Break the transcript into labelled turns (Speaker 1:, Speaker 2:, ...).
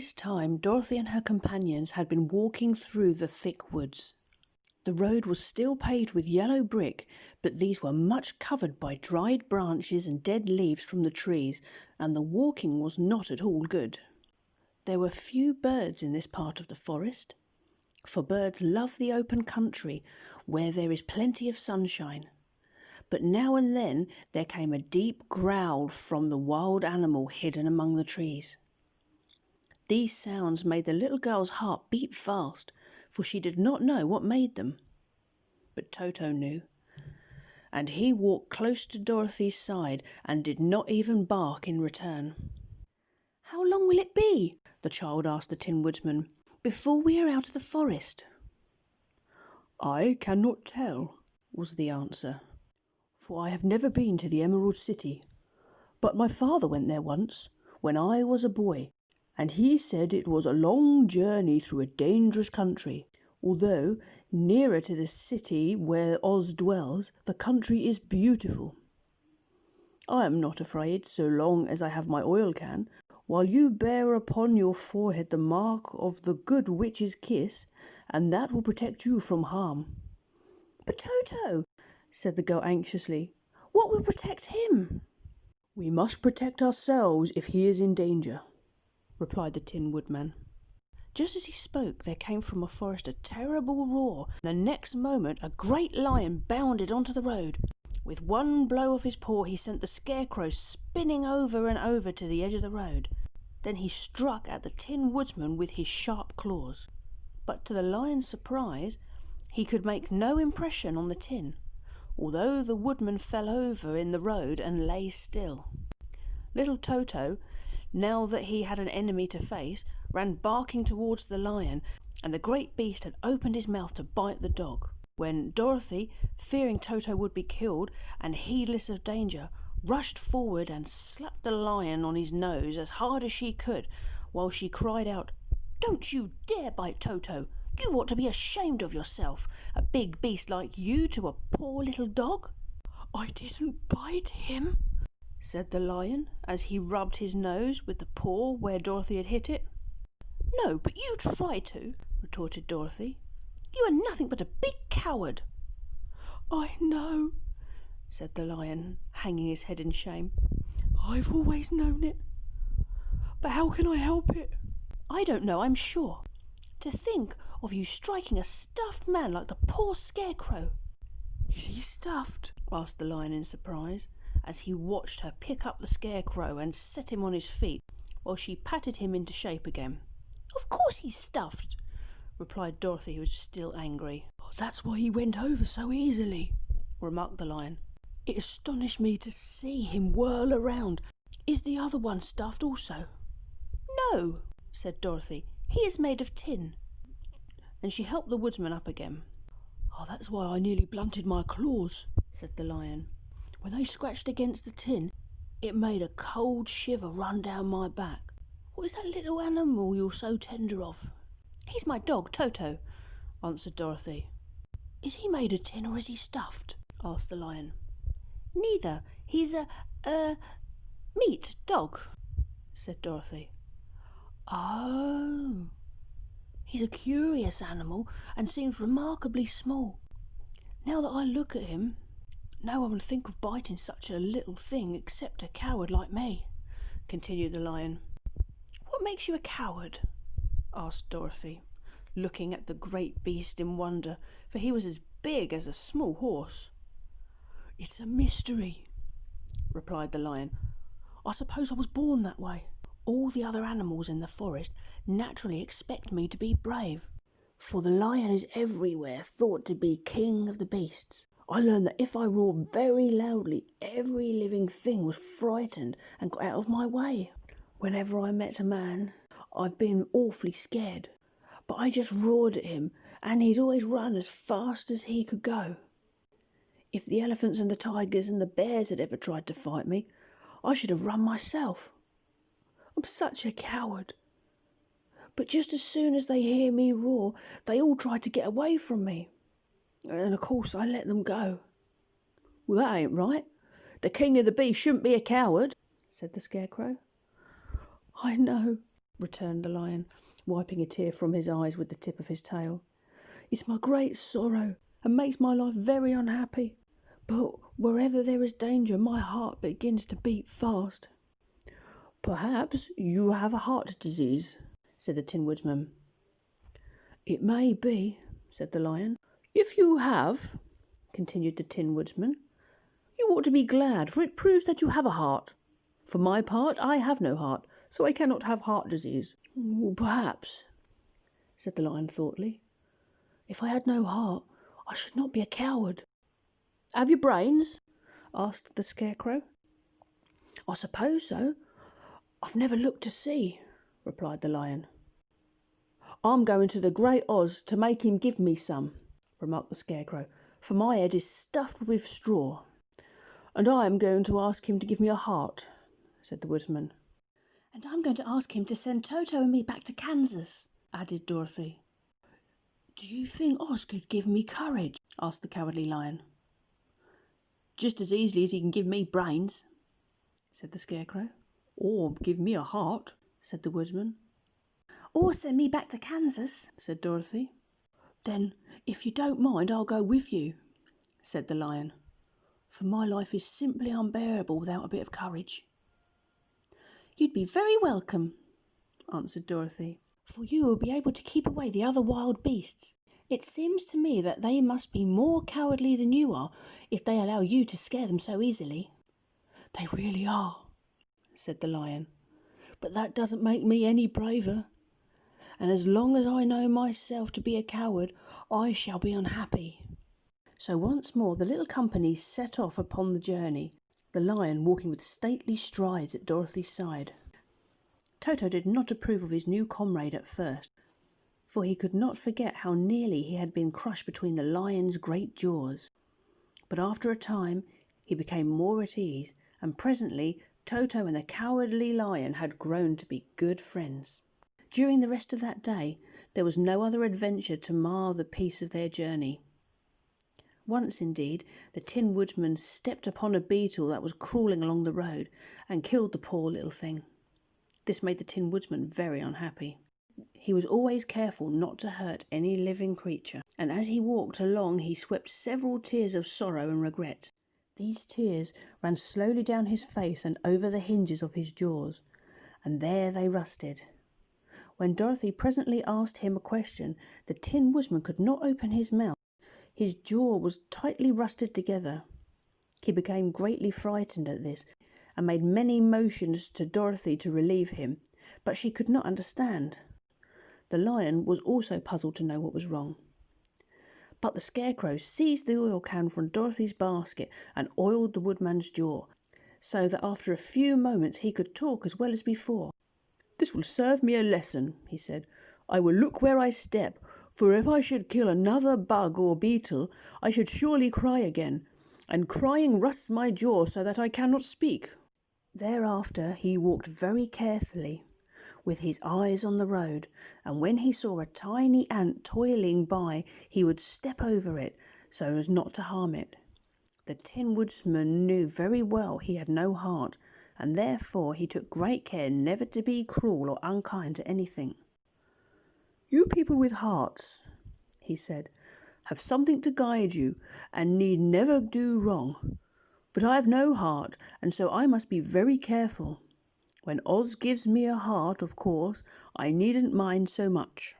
Speaker 1: this time, Dorothy and her companions had been walking through the thick woods. The road was still paved with yellow brick, but these were much covered by dried branches and dead leaves from the trees, and the walking was not at all good. There were few birds in this part of the forest, for birds love the open country where there is plenty of sunshine. But now and then there came a deep growl from the wild animal hidden among the trees. These sounds made the little girl's heart beat fast, for she did not know what made them. But Toto knew, and he walked close to Dorothy's side and did not even bark in return. "How long will it be," the child asked the Tin Woodman, "before we are out of the forest?" "I cannot tell," was the answer, "for I have never been to the Emerald City. But my father went there once, when I was a boy, and he said it was a long journey through a dangerous country. Although nearer to the city where Oz dwells, the country is beautiful. I am not afraid so long as I have my oil can, while you bear upon your forehead the mark of the good witch's kiss, and that will protect you from harm." "But Toto," said the girl anxiously, "what will protect him?" "We must protect ourselves if he is in danger," replied the Tin Woodman. Just as he spoke, there came from a forest a terrible roar. The next moment a great lion bounded onto the road. With one blow of his paw he sent the Scarecrow spinning over and over to the edge of the road. Then he struck at the Tin Woodman with his sharp claws. But to the lion's surprise, he could make no impression on the tin, although the woodman fell over in the road and lay still. Little Toto, now that he had an enemy to face, ran barking towards the lion, and the great beast had opened his mouth to bite the dog, when Dorothy, fearing Toto would be killed and heedless of danger, rushed forward and slapped the lion on his nose as hard as she could, while she cried out, "Don't you dare bite Toto! You ought to be ashamed of yourself, a big beast like you to a poor little dog." "I didn't bite him," said the lion, as he rubbed his nose with the paw where Dorothy had hit it. "No, but you tried to," retorted Dorothy. "You are nothing but a big coward." "I know," said the lion, hanging his head in shame. "I've always known it. But how can I help it?" "I don't know, I'm sure. To think of you striking a stuffed man like the poor Scarecrow." "Is he stuffed?" asked the lion in surprise, as he watched her pick up the Scarecrow and set him on his feet, while she patted him into shape again. "Of course he's stuffed," replied Dorothy, who was still angry. "That's why he went over so easily," remarked the lion. "It astonished me to see him whirl around. Is the other one stuffed also?" "No," said Dorothy. "He is made of tin." And she helped the woodsman up again. "Oh, that's why I nearly blunted my claws," said the lion. "When they scratched against the tin, it made a cold shiver run down my back. What is that little animal you're so tender of?" "He's my dog, Toto," answered Dorothy. "Is he made of tin or is he stuffed?" asked the lion. "Neither. He's a meat dog," said Dorothy. "Oh, he's a curious animal and seems remarkably small. Now that I look at him, no one would think of biting such a little thing except a coward like me," continued the lion. "What makes you a coward?" asked Dorothy, looking at the great beast in wonder, for he was as big as a small horse. "It's a mystery," replied the lion. "I suppose I was born that way. All the other animals in the forest naturally expect me to be brave, for the lion is everywhere thought to be king of the beasts. I learned that if I roared very loudly, every living thing was frightened and got out of my way. Whenever I met a man, I've been awfully scared, but I just roared at him and he'd always run as fast as he could go. If the elephants and the tigers and the bears had ever tried to fight me, I should have run myself. I'm such a coward. But just as soon as they hear me roar, they all try to get away from me. And of course I let them go." "Well, that ain't right. The king of the beasts shouldn't be a coward," said the Scarecrow. "I know," returned the lion, wiping a tear from his eyes with the tip of his tail. "It's my great sorrow, and makes my life very unhappy. But wherever there is danger, my heart begins to beat fast." "Perhaps you have a heart disease," said the Tin Woodman. "It may be," said the lion. "If you have," continued the Tin Woodman, "you ought to be glad, for it proves that you have a heart. For my part, I have no heart, so I cannot have heart disease." "Perhaps," said the lion thoughtfully, "if I had no heart, I should not be a coward." "Have you brains?" asked the Scarecrow. "I suppose so. I've never looked to see," replied the lion. "I'm going to the Great Oz to make him give me some," remarked the Scarecrow, "for my head is stuffed with straw." "And I am going to ask him to give me a heart," said the Woodman. "And I'm going to ask him to send Toto and me back to Kansas," added Dorothy. "Do you think Oz could give me courage?" asked the Cowardly Lion. "Just as easily as he can give me brains," said the Scarecrow. "Or give me a heart," said the Woodman. "Or send me back to Kansas," said Dorothy. "Then, if you don't mind, I'll go with you," said the Lion, "for my life is simply unbearable without a bit of courage." "You'd be very welcome," answered Dorothy, "for you will be able to keep away the other wild beasts. It seems to me that they must be more cowardly than you are if they allow you to scare them so easily." "They really are," said the Lion, "but that doesn't make me any braver. And as long as I know myself to be a coward, I shall be unhappy." So once more the little company set off upon the journey, the lion walking with stately strides at Dorothy's side. Toto did not approve of his new comrade at first, for he could not forget how nearly he had been crushed between the lion's great jaws. But after a time he became more at ease, and presently Toto and the Cowardly Lion had grown to be good friends. During the rest of that day there was no other adventure to mar the peace of their journey. Once, indeed, the Tin Woodman stepped upon a beetle that was crawling along the road and killed the poor little thing. This made the Tin Woodman very unhappy. He was always careful not to hurt any living creature, and as he walked along he swept several tears of sorrow and regret. These tears ran slowly down his face and over the hinges of his jaws, and there they rusted. When Dorothy presently asked him a question, the Tin Woodman could not open his mouth. His jaw was tightly rusted together. He became greatly frightened at this, and made many motions to Dorothy to relieve him, but she could not understand. The lion was also puzzled to know what was wrong. But the Scarecrow seized the oil can from Dorothy's basket and oiled the Woodman's jaw, so that after a few moments he could talk as well as before. "This will serve me a lesson," he said. "I will look where I step, for if I should kill another bug or beetle, I should surely cry again, and crying rusts my jaw so that I cannot speak." Thereafter he walked very carefully, with his eyes on the road, and when he saw a tiny ant toiling by, he would step over it so as not to harm it. The Tin Woodman knew very well he had no heart, and therefore he took great care never to be cruel or unkind to anything. "You people with hearts," he said, "have something to guide you, and need never do wrong. But I have no heart, and so I must be very careful. When Oz gives me a heart, of course, I needn't mind so much."